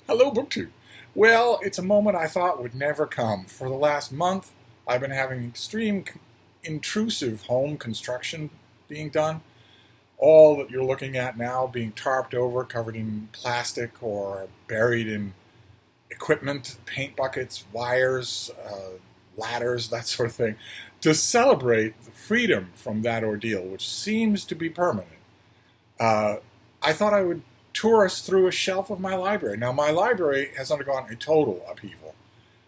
Hello, BookTube. Well, it's a moment I thought would never come. For the last month, I've been having extreme intrusive home construction being done. All that you're looking at now being tarped over, covered in plastic or buried in equipment, paint buckets, wires, ladders, that sort of thing, to celebrate the freedom from that ordeal, which seems to be permanent. Uh, I thought I would tour us through a shelf of my library. Now, my library has undergone a total upheaval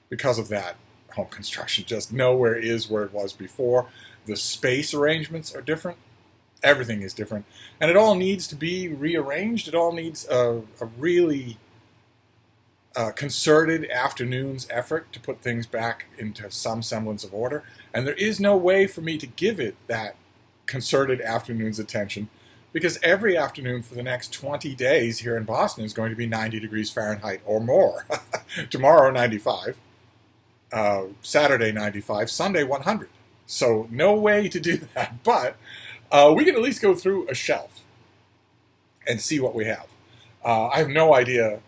because of that home construction. Just nowhere is where it was before. The space arrangements are different. Everything is different. And it all needs to be rearranged. It all needs a really concerted afternoon's effort to put things back into some semblance of order. And there is no way for me to give it that concerted afternoon's attention because every afternoon for the next 20 days here in Boston is going to be 90 degrees Fahrenheit or more. Tomorrow, 95. Saturday, 95. Sunday, 100. So no way to do that. But we can at least go through a shelf and see what we have. I have no idea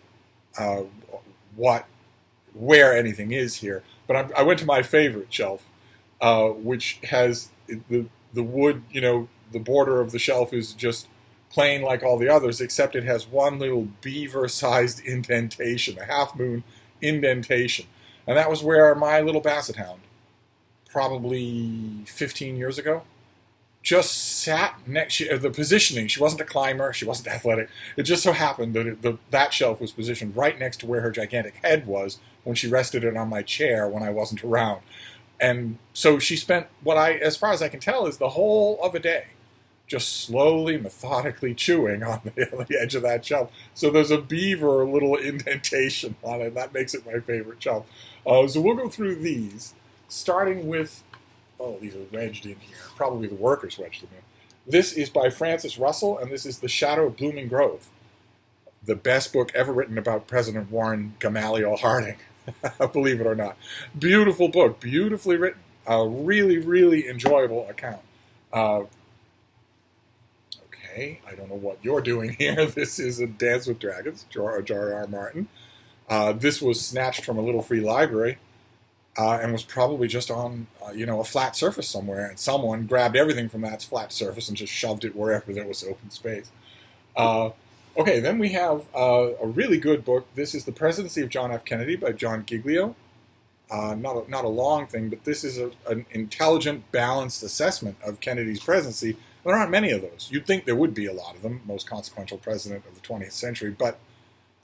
where anything is here, but I went to my favorite shelf, which has the wood, the border of the shelf is just plain like all the others, except it has one little beaver-sized indentation, a half-moon indentation. And that was where my little basset hound, probably 15 years ago, just sat next to the positioning. She wasn't a climber. She wasn't athletic. It just so happened that that shelf was positioned right next to where her gigantic head was when she rested it on my chair when I wasn't around. And so she spent as far as I can tell, is the whole of a day just slowly, methodically chewing on the edge of that shelf. So there's a beaver little indentation on it. That makes it my favorite shelf. So we'll go through these, starting with, these are wedged in here. Probably the workers wedged them in. This is by Francis Russell, and this is The Shadow of Blooming Grove, the best book ever written about President Warren Gamaliel Harding. Believe it or not. Beautiful book, beautifully written, a really, really enjoyable account. Okay, I don't know what you're doing here. This is A Dance with Dragons, George R.R. Martin. This was snatched from a little free library and was probably just on, a flat surface somewhere, and someone grabbed everything from that flat surface and just shoved it wherever there was open space. Okay, then we have a really good book. This is The Presidency of John F. Kennedy by John Giglio. Not a long thing, but this is an intelligent, balanced assessment of Kennedy's presidency. There aren't many of those. You'd think there would be a lot of them, most consequential president of the 20th century, but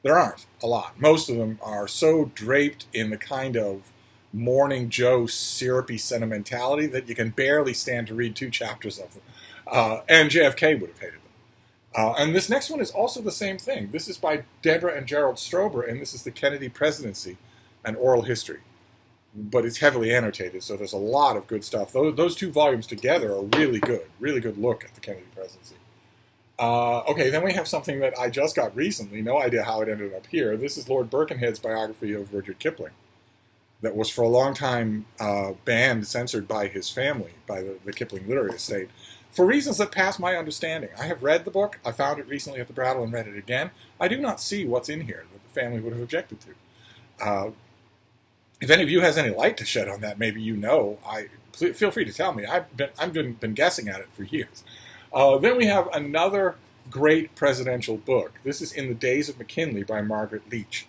there aren't a lot. Most of them are so draped in the kind of Morning Joe syrupy sentimentality that you can barely stand to read 2 chapters of them. And JFK would have hated them. And this next one is also the same thing. This is by Deborah and Gerald Strober, and this is The Kennedy Presidency, an Oral History. But it's heavily annotated, so there's a lot of good stuff. Those 2 volumes together are really good look at the Kennedy presidency. Okay, then we have something that I just got recently, no idea how it ended up here. This is Lord Birkenhead's biography of Rudyard Kipling, that was for a long time banned, censored by his family, by the Kipling literary estate, for reasons that pass my understanding. I have read the book. I found it recently at the Brattle and read it again. I do not see what's in here that the family would have objected to. If any of you has any light to shed on that, maybe feel free to tell me. I've been guessing at it for years. Then we have another great presidential book. This is In the Days of McKinley by Margaret Leach,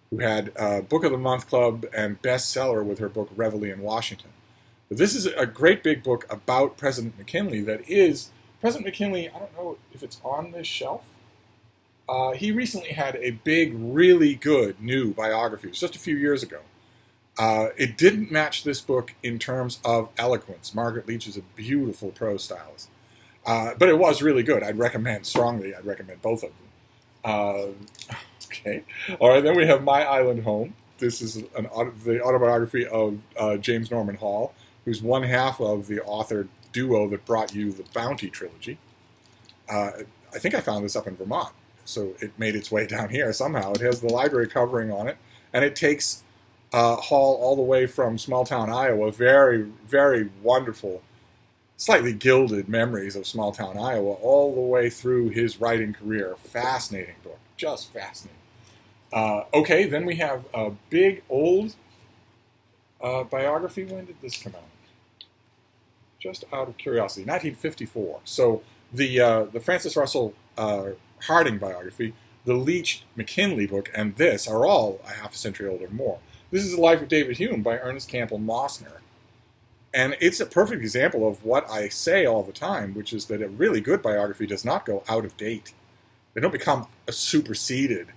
who had Book of the Month Club and bestseller with her book Reveille in Washington. But this is a great big book about President McKinley President McKinley, I don't know if it's on this shelf. He recently had a big, really good new biography. It was just a few years ago. It didn't match this book in terms of eloquence. Margaret Leach is a beautiful prose stylist. But it was really good. I'd recommend both of them. Okay. All right, then we have My Island Home. This is the autobiography of James Norman Hall, who's one half of the author duo that brought you the Bounty trilogy. I think I found this up in Vermont, so it made its way down here somehow. It has the library covering on it, and it takes Hall all the way from small town Iowa. Very, very wonderful, slightly gilded memories of small town Iowa all the way through his writing career. Fascinating book, just fascinating. Okay, then we have a big old biography. When did this come out? Just out of curiosity, 1954. So the Francis Russell Harding biography, the Leach McKinley book, and this are all a half a century old or more. This is The Life of David Hume by Ernest Campbell Mosner. And it's a perfect example of what I say all the time, which is that a really good biography does not go out of date. They don't become superseded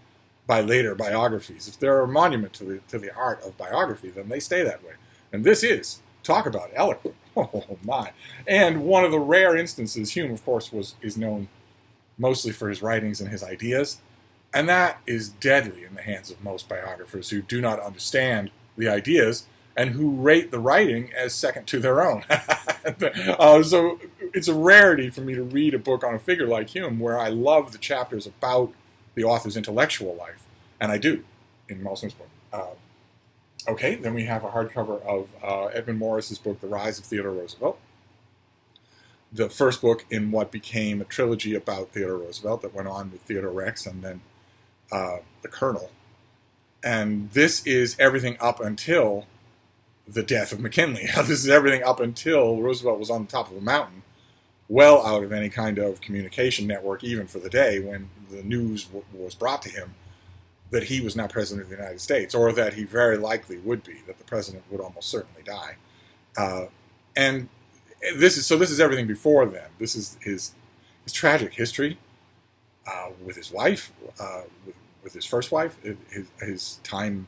by later biographies. If they're a monument to the art of biography, then they stay that way. And this is, talk about eloquent. Oh my! And one of the rare instances, Hume, of course, is known mostly for his writings and his ideas, and that is deadly in the hands of most biographers who do not understand the ideas and who rate the writing as second to their own. So it's a rarity for me to read a book on a figure like Hume where I love the chapters about the author's intellectual life, and I do in Mosner's book. Okay, then we have a hardcover of Edmund Morris's book, The Rise of Theodore Roosevelt. The first book in what became a trilogy about Theodore Roosevelt that went on with Theodore Rex and then the Colonel. And this is everything up until the death of McKinley. This is everything up until Roosevelt was on the top of a mountain, well out of any kind of communication network, even for the day, when the news was brought to him that he was now president of the United States, or that he very likely would be, that the president would almost certainly die. And this is everything before then. This is his tragic history with his wife, with his first wife, his time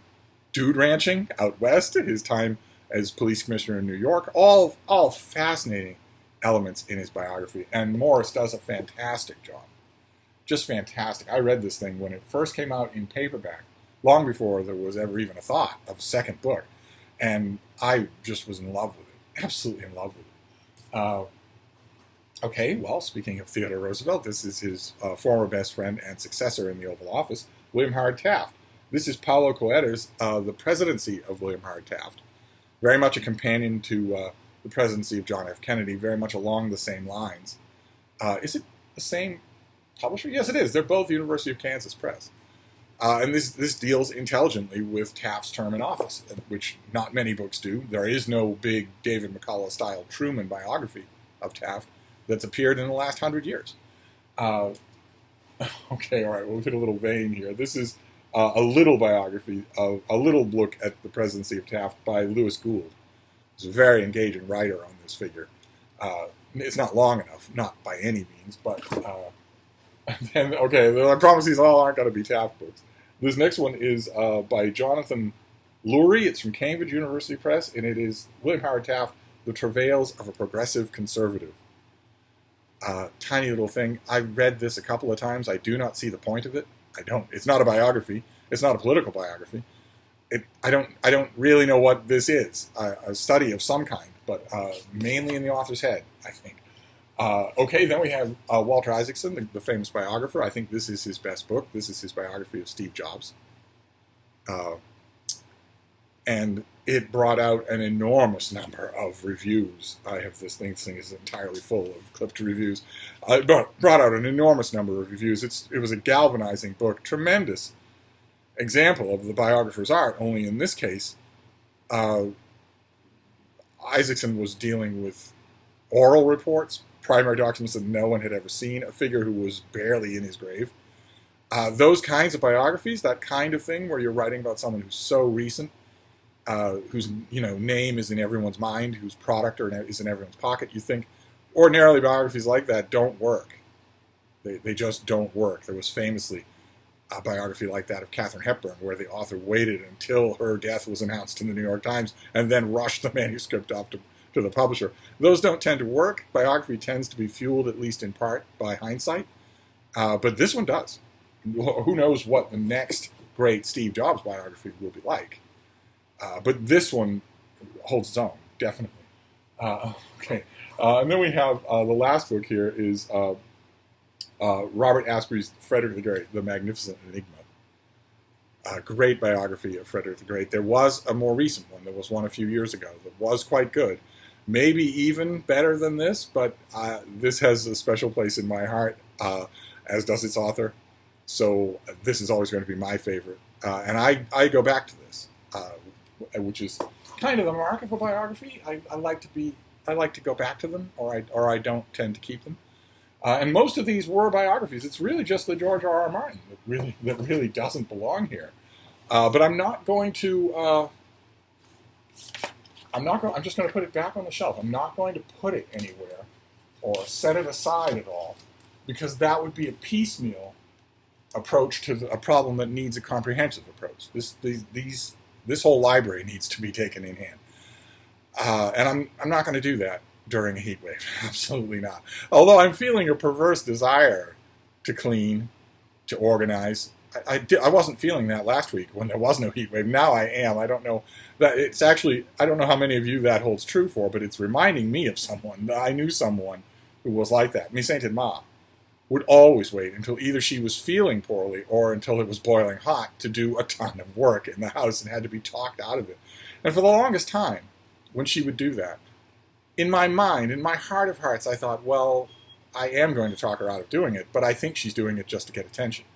dude ranching out west, his time as police commissioner in New York, all fascinating elements in his biography. And Morris does a fantastic job. Just fantastic. I read this thing when it first came out in paperback, long before there was ever even a thought of a second book. And I just was in love with it. Absolutely in love with it. Okay, well, speaking of Theodore Roosevelt, this is his former best friend and successor in the Oval Office, William Howard Taft. This is Paulo Coelho's The Presidency of William Howard Taft. Very much a companion to the presidency of John F. Kennedy, very much along the same lines. Is it the same publisher? Yes, it is. They're both University of Kansas Press. And this deals intelligently with Taft's term in office, which not many books do. There is no big David McCullough-style Truman biography of Taft that's appeared in the last 100 years. Okay, all right, we'll hit a little vein here. This is a little biography, of a little look at the presidency of Taft by Lewis Gould. He's a very engaging writer on this figure. It's not long enough, not by any means, but... And, okay, I promise these all aren't going to be Taft books. This next one is by Jonathan Lurie. It's from Cambridge University Press, and it is William Howard Taft, The Travails of a Progressive Conservative. Tiny little thing. I've read this a couple of times. I do not see the point of it. I don't. It's not a biography. It's not a political biography. I don't really know what this is. A study of some kind, but mainly in the author's head, I think. Okay, then we have Walter Isaacson, the famous biographer. I think this is his best book. This is his biography of Steve Jobs. And it brought out an enormous number of reviews. I have this thing is entirely full of clipped reviews. It brought out an enormous number of reviews. It was a galvanizing book, tremendous example of the biographer's art, only in this case, Isaacson was dealing with oral reports, primary documents that no one had ever seen, a figure who was barely in his grave. Those kinds of biographies, that kind of thing where you're writing about someone who's so recent, whose name is in everyone's mind, whose product is in everyone's pocket, you think ordinarily biographies like that don't work. They just don't work. There was famously a biography like that of Katharine Hepburn, where the author waited until her death was announced in the New York Times and then rushed the manuscript off to the publisher. Those don't tend to work. Biography tends to be fueled, at least in part, by hindsight. But this one does. Who knows what the next great Steve Jobs biography will be like. But this one holds its own, definitely. Okay. And then we have the last book here is Robert Asprey's Frederick the Great, The Magnificent Enigma. A great biography of Frederick the Great. There was a more recent one. There was one a few years ago that was quite good. Maybe even better than this, but this has a special place in my heart, as does its author. So this is always going to be my favorite. And I go back to this, which is kind of the mark of a biography. I like to go back to them, or I don't tend to keep them. And most of these were biographies. It's really just the George R. R. Martin that really doesn't belong here. But I'm not going to. I'm just going to put it back on the shelf. I'm not going to put it anywhere or set it aside at all, because that would be a piecemeal approach to a problem that needs a comprehensive approach. This whole library needs to be taken in hand, and I'm not going to do that during a heat wave. Absolutely not. Although I'm feeling a perverse desire to clean, to organize. I wasn't feeling that last week when there was no heat wave. Now I am. I don't know that it's actually. I don't know how many of you that holds true for, but it's reminding me of someone. I knew someone who was like that. Me Saint and Ma would always wait until either she was feeling poorly or until it was boiling hot to do a ton of work in the house and had to be talked out of it. And for the longest time, when she would do that, in my mind, in my heart of hearts, I thought, well, I am going to talk her out of doing it, but I think she's doing it just to get attention.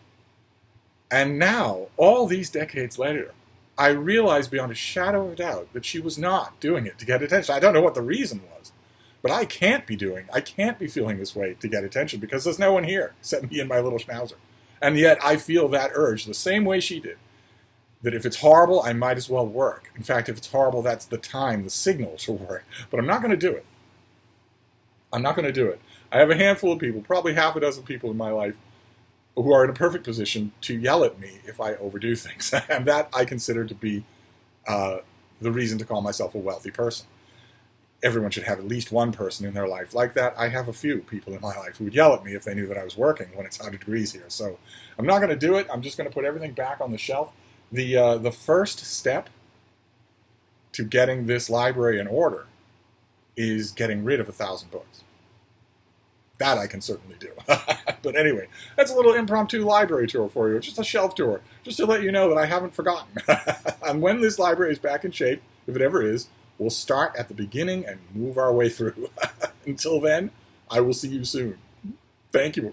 And now, all these decades later, I realize beyond a shadow of a doubt that she was not doing it to get attention. I don't know what the reason was, but I can't be feeling this way to get attention, because there's no one here except me and my little schnauzer. And yet I feel that urge the same way she did, that if it's horrible, I might as well work. In fact, if it's horrible, that's the time, the signal to work. But I'm not going to do it. I'm not going to do it. I have a handful of people, probably half a dozen people in my life, who are in a perfect position to yell at me if I overdo things. And that I consider to be the reason to call myself a wealthy person. Everyone should have at least one person in their life like that. I have a few people in my life who would yell at me if they knew that I was working when it's 100 degrees here. So I'm not going to do it. I'm just going to put everything back on the shelf. The first step to getting this library in order is getting rid of 1,000 books. That I can certainly do. But anyway, that's a little impromptu library tour for you. Just a shelf tour, just to let you know that I haven't forgotten. And when this library is back in shape, if it ever is, we'll start at the beginning and move our way through. Until then, I will see you soon. Thank you.